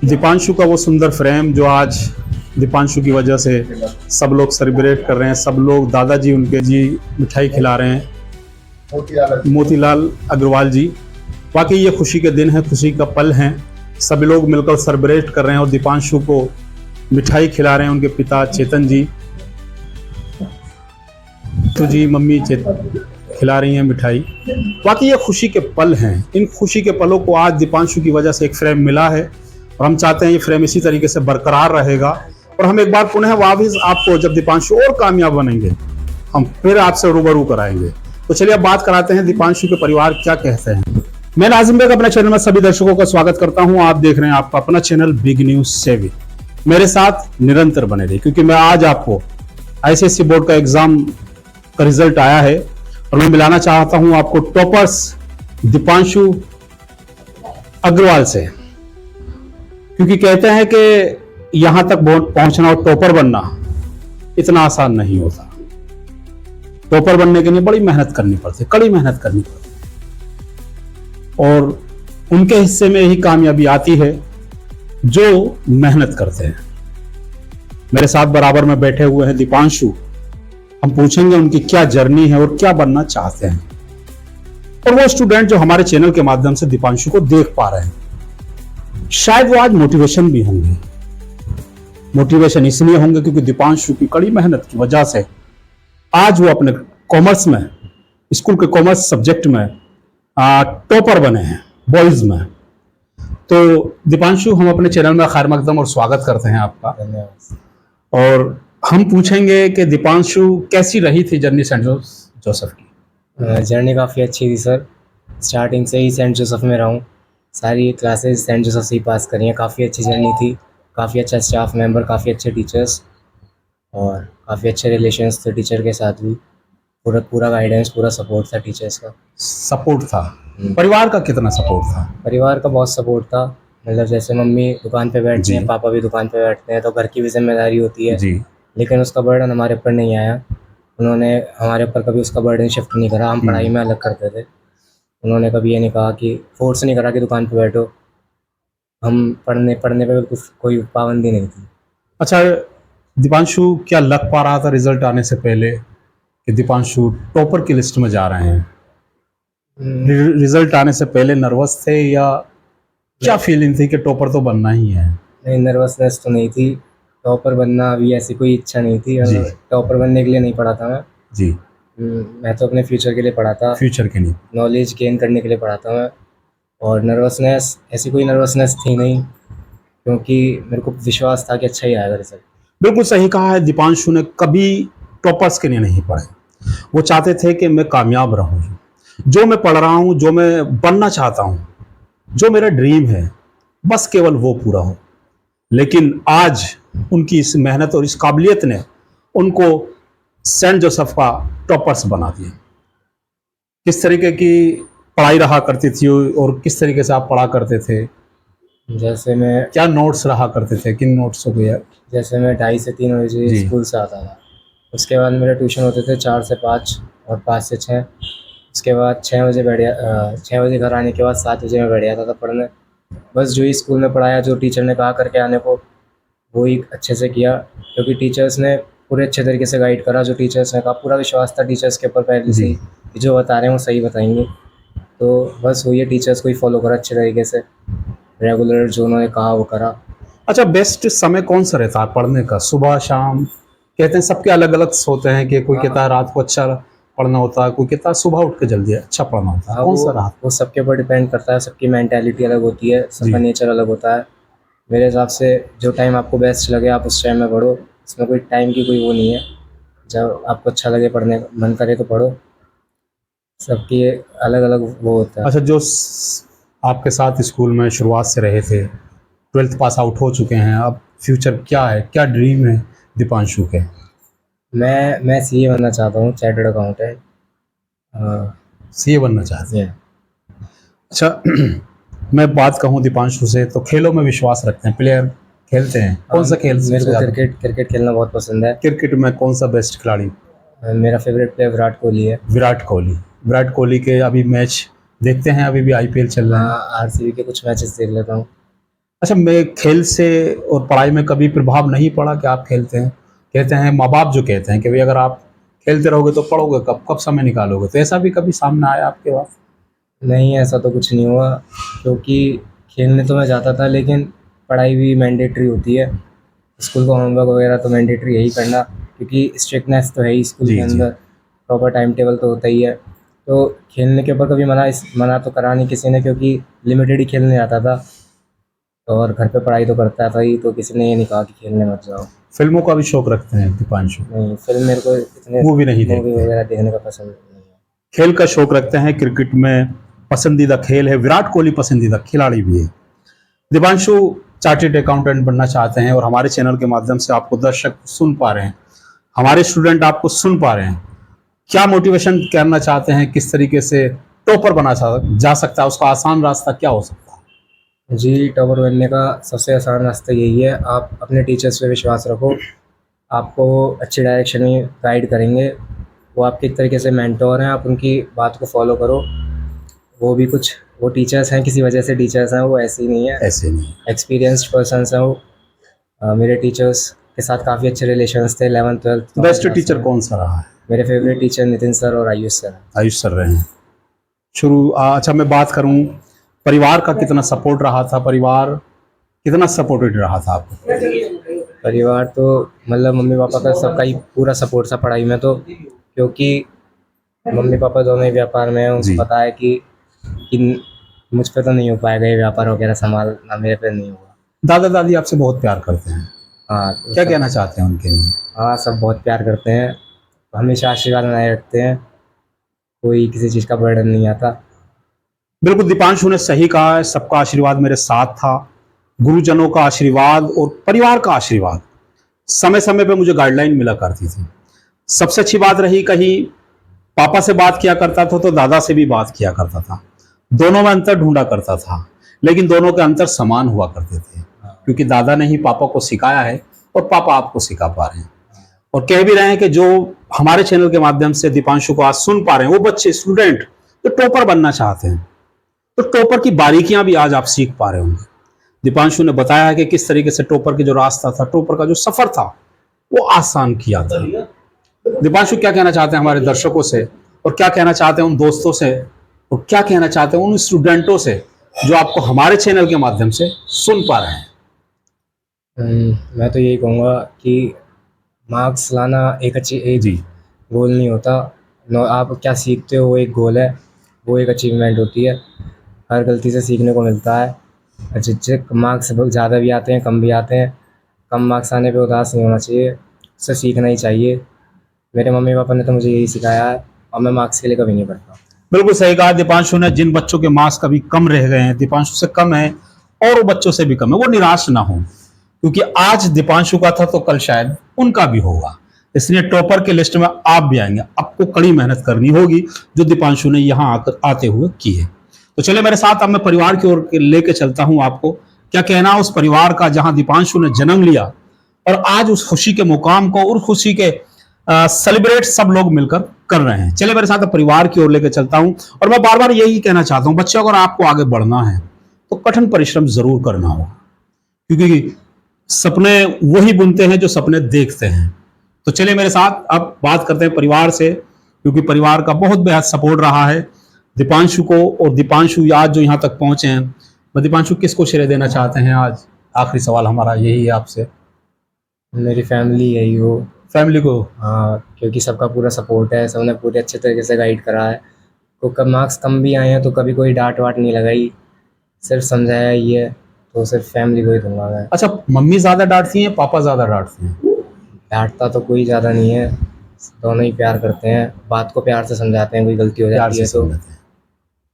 दीपांशु का वो सुंदर फ्रेम जो आज दीपांशु की वजह से सब लोग सेलिब्रेट कर रहे हैं, सब लोग दादाजी उनके जी मिठाई खिला रहे हैं, मोतीलाल अग्रवाल जी। वाकई ये खुशी के दिन है, खुशी का पल है, सभी लोग मिलकर सेलिब्रेट कर रहे हैं और दीपांशु को मिठाई खिला रहे हैं उनके पिता चेतन जी। तो जी मम्मी खिला रही हैं मिठाई। वाकई ये खुशी के पल हैं। इन खुशी के पलों को आज दीपांशु की वजह से एक फ्रेम मिला है और हम चाहते हैं ये फ्रेम इसी तरीके से बरकरार रहेगा और हम एक बार पुनः वापस आपको जब दीपांशु और कामयाब बनेंगे हम फिर आपसे रूबरू कराएंगे। तो चलिए अब बात कराते हैं दीपांशु के परिवार क्या कहते हैं। मैं नाजिम बेग अपने चैनल में सभी दर्शकों का स्वागत करता हूं। आप देख रहे हैं आपका अपना चैनल बिग न्यूज 7। मेरे साथ निरंतर बने रहिए क्योंकि मैं आज आपको आईसीएसई बोर्ड का एग्जाम का रिजल्ट आया है और मैं मिलाना चाहता हूं आपको टॉपर्स दीपांशु अग्रवाल से, क्योंकि कहते हैं कि यहां तक पहुंचना और टॉपर बनना इतना आसान नहीं होता। टॉपर बनने के लिए बड़ी मेहनत करनी पड़ती, कड़ी मेहनत करनी पड़ती और उनके हिस्से में ही कामयाबी आती है जो मेहनत करते हैं। मेरे साथ बराबर में बैठे हुए हैं दीपांशु। हम पूछेंगे उनकी क्या जर्नी है और क्या बनना चाहते हैं और वो स्टूडेंट जो हमारे चैनल के माध्यम से दीपांशु को देख पा रहे हैं शायद वो आज मोटिवेशन भी होंगे। मोटिवेशन इसलिए होंगे क्योंकि दीपांशु की कड़ी मेहनत की वजह से आज वो अपने कॉमर्स में, स्कूल के कॉमर्स सब्जेक्ट में टॉपर बने हैं बॉयज में। तो दीपांशु हम अपने चैनल में खैर मकदम और स्वागत करते हैं आपका। धन्यवाद। और हम पूछेंगे कि दीपांशु कैसी रही थी जर्नी सेंट जोसेफ की। जर्नी काफ़ी अच्छी थी सर। स्टार्टिंग से ही सेंट जोसेफ में रहा हूँ, सारी क्लासेस सेंट जोसेफ से ही पास करी हैं। काफ़ी अच्छी जर्नी थी, काफ़ी अच्छा स्टाफ मेंबर, काफ़ी अच्छे टीचर्स और काफ़ी अच्छे रिलेशंस थे टीचर के साथ भी। पूरा गाइडेंस, पूरा सपोर्ट था टीचर्स का। सपोर्ट था। परिवार का कितना सपोर्ट था? परिवार का बहुत सपोर्ट था। मतलब जैसे मम्मी दुकान पे बैठती हैं, पापा भी दुकान पे बैठते हैं, तो घर की भी जिम्मेदारी होती है जी। लेकिन उसका बर्डन हमारे ऊपर नहीं आया। उन्होंने हमारे ऊपर कभी उसका बर्डन शिफ्ट नहीं करा। हम पढ़ाई में अलग करते थे, उन्होंने कभी ये नहीं कहा कि फोर्स नहीं करा कि दुकान पे बैठो। हम पढ़ने पे बिल्कुल कोई पाबंदी नहीं थी। अच्छा दीपांशु, क्या लग पा रहा था रिजल्ट आने से पहले कि दीपांशु टॉपर की लिस्ट में जा रहे हैं? रिजल्ट आने से पहले नर्वस थे या क्या फीलिंग थी कि टॉपर तो बनना ही है? नहीं, नर्वसनेस तो नहीं थी। टॉपर बनना अभी ऐसी कोई इच्छा नहीं थी। टॉपर बनने के लिए नहीं पढ़ा था मैं जी। मैं तो अपने फ्यूचर के लिए पढ़ा था, फ्यूचर के लिए नॉलेज गेन करने के लिए पढ़ा था मैं। और नर्वसनेस, ऐसी कोई नर्वसनेस थी नहीं क्योंकि मेरे को विश्वास था कि अच्छा ही आएगा रिजल्ट। बिल्कुल सही कहा है। दीपांशु ने कभी टॉपर्स के लिए नहीं पढ़े, वो चाहते थे कि मैं कामयाब रहूं, जो मैं पढ़ रहा हूं, जो मैं बनना चाहता हूं, जो मेरा ड्रीम है बस केवल वो पूरा हो। लेकिन आज उनकी इस मेहनत और इस काबिलियत ने उनको सेंट जोसेफ का टॉपर्स बना दिया। किस तरीके की पढ़ाई रहा करती थी और किस तरीके से आप पढ़ा करते थे? जैसे मैं, क्या नोट्स रहा करते थे, किन नोट्स हो गया? जैसे मैं 2:30 से 3 बजे स्कूल से आता था। उसके बाद मेरे ट्यूशन होते थे 4 से 5 और 5 से 6। उसके बाद 6 बजे घर आने के बाद 7 बजे मैं बैठ जाता था पढ़ने। बस जो ही स्कूल में पढ़ाया, जो टीचर ने कहा करके आने को, वो ही अच्छे से किया क्योंकि टीचर्स ने पूरे अच्छे तरीके से गाइड करा। जो टीचर्स ने कहा, पूरा विश्वास था टीचर्स के ऊपर पहले से कि जो बता रहे हैं वो सही बताएंगे। तो बस वही टीचर्स को ही फॉलो करा अच्छे तरीके से, रेगुलर जो उन्होंने कहा वो करा। अच्छा, बेस्ट समय कौन सा रहता है पढ़ने का? सुबह, शाम? कहते हैं सबके अलग अलग होते हैं कि कोई कहता है रात को अच्छा पढ़ना होता है, कोई कहता है सुबह उठ के जल्दी अच्छा पढ़ना होता है। कौन सा रहा? वो सबके ऊपर डिपेंड करता है। सबकी मेंटालिटी अलग होती है, सबका नेचर अलग होता है। मेरे हिसाब से जो टाइम आपको बेस्ट लगे आप उस टाइम में पढ़ो। इसमें कोई टाइम की कोई वो नहीं है। जब आपको अच्छा लगे, पढ़ने मन करे तो पढ़ो। सबकी अलग अलग वो होता है। अच्छा, जो आपके साथ स्कूल में शुरुआत से रहे थे, 12th पास आउट हो चुके हैं, अब फ्यूचर क्या है, क्या ड्रीम है दीपांशु के? मैं सीए बनना चाहता हूँ, चार्टर्ड अकाउंटेंट। सीए बनना चाहते हैं? अच्छा मैं बात कहूँ दीपांशु से तो खेलों में विश्वास रखते हैं, प्लेयर खेलते हैं। कौन सा खेल? मेरे को क्रिकेट खेलना बहुत पसंद है। क्रिकेट में कौन सा बेस्ट खिलाड़ी? मेरा फेवरेट प्लेयर विराट कोहली है। विराट कोहली के अभी मैच देखते हैं? अभी भी आईपीएल चल रहा है। आरसीबी के कुछ मैचेस देख लेता हूँ। अच्छा, मैं खेल से और पढ़ाई में कभी प्रभाव नहीं पड़ा कि आप खेलते हैं? कहते हैं माँ बाप जो कहते हैं कि भाई अगर आप खेलते रहोगे तो पढ़ोगे कब, कब समय निकालोगे, तो ऐसा भी कभी सामने आया आपके पास? नहीं, ऐसा तो कुछ नहीं हुआ, क्योंकि खेलने तो मैं जाता था, लेकिन पढ़ाई भी मैंडेटरी होती है। स्कूल का होमवर्क वगैरह तो मैंडेटरी है ही करना, क्योंकि स्ट्रिक्टनेस तो है ही स्कूल जी, के जी। अंदर, प्रॉपर टाइम टेबल तो होता ही है। तो खेलने के ऊपर कभी मना तो करा नहीं किसी ने, क्योंकि लिमिटेड ही खेलने आता था, और घर पे पढ़ाई तो करता था ही, तो किसी ने ये नहीं कहा कि खेलने मत जाओ। फिल्मों का भी शौक रखते हैं दीपांशु? नहीं, फिल्म मेरे को इतने मूवी नहीं मूवी देखते? वगैरह देखने का पसंद नहीं है। खेल का शौक रखते हैं, क्रिकेट में पसंदीदा खेल है, विराट कोहली पसंदीदा खिलाड़ी भी है। दीपांशु चार्टेड अकाउंटेंट बनना चाहते हैं और हमारे चैनल के माध्यम से आपको दर्शक सुन पा रहे हैं, हमारे स्टूडेंट आपको सुन पा रहे हैं। क्या मोटिवेशन करना चाहते हैं, किस तरीके से टॉपर जा सकता है, उसका आसान रास्ता क्या हो सकता है? जी, टॉपर बनने का सबसे आसान रास्ता यही है, आप अपने टीचर्स पे विश्वास रखो, आपको अच्छी डायरेक्शन में गाइड करेंगे, वो आपके एक तरीके से मेंटोर हैं, आप उनकी बात को फॉलो करो। वो टीचर्स हैं, किसी वजह से टीचर्स हैं, वो ऐसे ही नहीं है, ऐसे नहीं। एक्सपीरियंस्ड पर्सन्स हैं वो। मेरे टीचर्स के साथ काफ़ी अच्छे रिलेशंस थे 11th 12th बेस्ट टीचर कौन सा रहा है? मेरे फेवरेट टीचर नितिन सर और आयुष सर हैं। आयुष सर रहे हैं। अच्छा, मैं बात करूं परिवार का कितना सपोर्ट रहा था, परिवार कितना सपोर्टेड रहा था आपको? परिवार तो मतलब मम्मी पापा का सबका ही पूरा सपोर्ट था पढ़ाई में, तो क्योंकि मम्मी पापा दोनों ही व्यापार में हैं, जी। उनको पता है कि मुझ पे तो नहीं हो पाएगा ये व्यापार वगैरह संभालना, मेरे पे नहीं होगा। दादा दादी आपसे बहुत प्यार करते हैं, हाँ, तो क्या कहना चाहते हैं उनके लिए? हाँ, सब बहुत प्यार करते हैं, हमेशा आशीर्वाद बनाए रखते हैं, कोई किसी चीज़ का बर्डन नहीं आता। बिल्कुल, दीपांशु ने सही कहा है, सबका आशीर्वाद मेरे साथ था, गुरुजनों का आशीर्वाद और परिवार का आशीर्वाद, समय समय पे मुझे गाइडलाइन मिला करती थी। सबसे अच्छी बात रही, कहीं पापा से बात किया करता था तो दादा से भी बात किया करता था, दोनों में अंतर ढूंढा करता था, लेकिन दोनों के अंतर समान हुआ करते थे, क्योंकि दादा ने ही पापा को सिखाया है और पापा आपको सिखा पा रहे हैं। और कह भी रहे हैं कि जो हमारे चैनल के माध्यम से दीपांशु को आज सुन पा रहे हैं, वो बच्चे स्टूडेंट तो टॉपर बनना चाहते हैं, तो टॉपर की बारीकियां भी आज आप सीख पा रहे होंगे। दीपांशु ने बताया है कि किस तरीके से टॉपर की जो रास्ता था, टॉपर का जो सफर था, वो आसान किया था। दीपांशु क्या कहना चाहते हैं हमारे दर्शकों से, और क्या कहना चाहते हैं उन दोस्तों से, और क्या कहना चाहते हैं उन स्टूडेंटों से जो आपको हमारे चैनल के माध्यम से सुन पा रहे हैं? मैं तो यही कहूँगा कि मार्क्स लाना एक अच्छी जी। गोल नहीं होता, आप क्या सीखते हो वो एक गोल है, वो एक अचीवमेंट होती है, हर गलती से सीखने को मिलता है। अच्छे मार्क्स ज़्यादा भी आते हैं, कम भी आते हैं, कम मार्क्स आने पे उदास नहीं होना चाहिए, उससे सीखना ही चाहिए। मेरे मम्मी पापा ने तो मुझे यही सिखाया है, और मैं मार्क्स के लिए कभी नहीं पढ़ता। बिल्कुल सही कहा दीपांशु ने, जिन बच्चों के मार्क्स कभी कम रह गए हैं, दीपांशु से कम है और वो बच्चों से भी कम है, वो निराश ना हो, क्योंकि आज दीपांशु का था तो कल शायद उनका भी होगा, इसलिए टॉपर के लिस्ट में आप भी आएंगे। आपको कड़ी मेहनत करनी होगी, जो दीपांशु ने यहाँ आकर आते हुए की है। तो चलिए मेरे साथ, अब मैं परिवार की ओर लेके चलता हूँ आपको, क्या कहना उस परिवार का जहां दीपांशु ने जन्म लिया और आज उस खुशी के मुकाम को और खुशी के सेलिब्रेट सब लोग मिलकर कर रहे हैं। चलिए मेरे साथ परिवार की ओर लेकर चलता हूं, और मैं बार बार यही कहना चाहता हूं, बच्चों अगर आपको आगे बढ़ना है तो कठिन परिश्रम जरूर करना होगा, क्योंकि सपने वही बुनते हैं जो सपने देखते हैं। तो चलिए मेरे साथ अब बात करते हैं परिवार से, क्योंकि परिवार का बहुत बेहद सपोर्ट रहा है दीपांशु को, और दीपांशु आज जो यहाँ तक पहुंचे हैं, मैं दीपांशु किसको श्रेय देना चाहते हैं आज? आखिरी सवाल हमारा यही है आपसे। मेरी फैमिली यही हो। फैमिली को? हाँ, क्योंकि सबका पूरा सपोर्ट है, सबने पूरे अच्छे तरीके से गाइड करा है, तो कब मार्क्स कम भी आए हैं तो कभी कोई डांट वाट नहीं लगाई, सिर्फ समझाया ही है, तो सिर्फ फैमिली को ही दूंगा मैं। अच्छा, मम्मी ज्यादा डांटती हैं, पापा ज्यादा डांटते हैं? डांटता तो कोई ज़्यादा नहीं है, दोनों ही प्यार करते हैं, बात को प्यार से समझाते हैं, कोई गलती हो जाती है तो,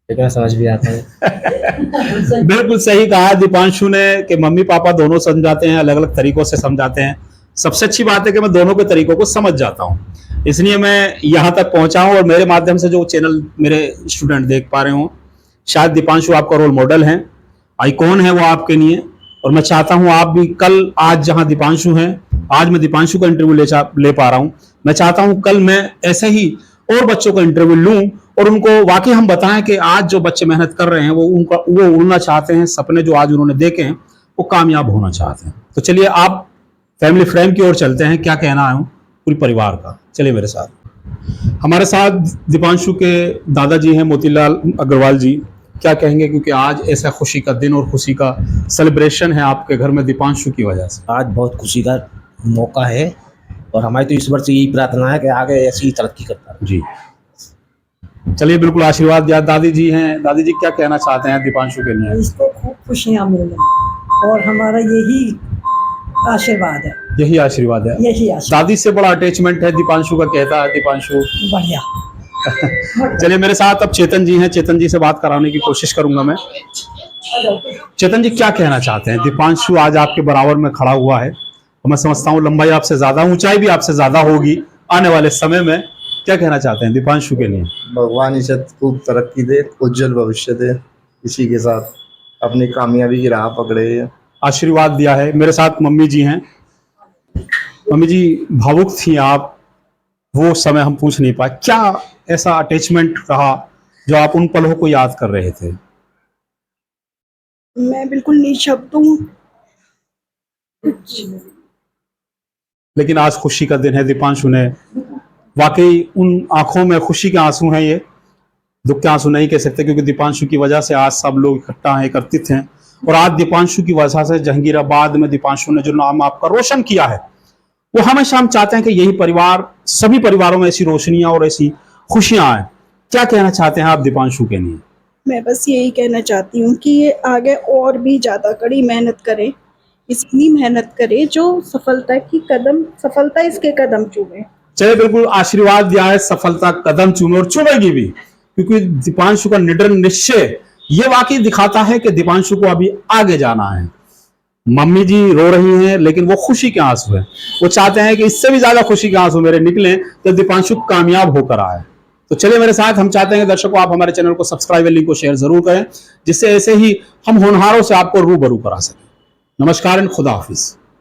लेकिन मैं समझ भी आता हूँ। बिल्कुल सही कहा दीपांशु ने कि मम्मी पापा दोनों समझाते हैं, अलग अलग तरीकों से समझाते हैं। सबसे अच्छी बात है कि मैं दोनों के तरीकों को समझ जाता हूँ, इसलिए मैं यहाँ तक पहुंचा हूँ, और मेरे माध्यम से जो चैनल मेरे स्टूडेंट देख पा रहे हो, शायद दीपांशु आपका रोल मॉडल है, आइकॉन है वो आपके लिए, और मैं चाहता हूँ आप भी कल, आज जहाँ दीपांशु हैं, आज मैं दीपांशु का इंटरव्यू ले पा रहा हूँ, मैं चाहता हूँ कल मैं ऐसे ही और बच्चों का इंटरव्यू लूं, और उनको वाकई हम बताएं कि आज जो बच्चे मेहनत कर रहे हैं वो उड़ना चाहते हैं, सपने जो आज उन्होंने देखे हैं वो कामयाब होना चाहते हैं। तो चलिए आप फैमिली फ्रेम की ओर चलते हैं, क्या कहना है पूरे परिवार का। चलिए मेरे साथ। हमारे साथ दीपांशु के दादाजी हैं मोतीलाल अग्रवाल जी, क्या कहेंगे, क्योंकि आज ऐसा खुशी का दिन और खुशी का सेलिब्रेशन है आपके घर में दीपांशु की वजह से। आज बहुत खुशी का मौका है और हमारी तो ईश्वर से यही प्रार्थना है कि आगे ऐसी ही तरक्की करता रहे। जी चलिए बिल्कुल आशीर्वाद दिया। दादी जी हैं, दादी जी क्या कहना चाहते हैं दीपांशु के लिए? इसको खूब खुशियाँ मिले और हमारा यही आशीर्वाद है, यही आशीर्वाद है। यही आशीर्वाद। दादी से बड़ा अटैचमेंट है दीपांशु का, कहता है दीपांशु। बढ़िया। चलिए मेरे साथ अब चेतन जी हैं, चेतन जी से बात कराने की कोशिश करूंगा मैं। चेतन जी क्या कहना चाहते हैं? दीपांशु आज आपके बराबर में खड़ा हुआ है, मैं समझता हूँ लंबाई आपसे ज्यादा, ऊंचाई भी आपसे ज्यादा होगी आने वाले समय में। क्या कहना चाहते हैं दीपांशु के लिए? भगवान इसे खूब तरक्की दे, उज्जवल भविष्य दे, इसी के साथ अपनी कामयाबी की राह पकड़े। आशीर्वाद दिया है। मेरे साथ मम्मी जी हैं। मम्मी जी भावुक थी आप, वो समय हम पूछ नहीं पाए, क्या ऐसा अटैचमेंट रहा जो आप उन पलों को याद कर रहे थे? मैं बिल्कुल निशब्द हूँ। लेकिन आज खुशी का दिन है। दीपांशु ने वाकई, उन आंखों में खुशी के आंसू हैं, ये दुख के आंसू नहीं कह सकते, क्योंकि दीपांशु की वजह से आज सब लोग इकट्ठा हैं, एकत्रित हैं। और आज दीपांशु की वजह से जहांगीराबाद में दीपांशु ने जो नाम आपका रोशन किया है, वो हमेशा हम चाहते हैं कि यही परिवार, सभी परिवारों में ऐसी रोशनियां और ऐसी खुशियां आए। क्या कहना चाहते हैं आप दीपांशु के लिए? मैं बस यही कहना चाहती हूँ कि ये आगे और भी ज़्यादा कड़ी मेहनत करे, इतनी मेहनत करे जो सफलता इसके कदम चूमे। चलिए बिल्कुल आशीर्वाद दिया है, सफलता कदम चूमे और चुमेगी भी, क्योंकि दीपांशु का निडर निश्चय ये वाकई दिखाता है कि दीपांशु को अभी आगे जाना है। मम्मी जी रो रही हैं, लेकिन वो खुशी के आंसू है। वो चाहते हैं कि इससे भी ज्यादा खुशी के आंसू मेरे निकले तो दीपांशु कामयाब होकर आए। तो चलिए मेरे साथ, हम चाहते हैं कि दर्शकों आप हमारे चैनल को सब्सक्राइब, लिंक को शेयर जरूर करें, जिससे ऐसे ही हम होनहारों से आपको रूबरू करा सकें। नमस्कार एंड खुदा हाफिज।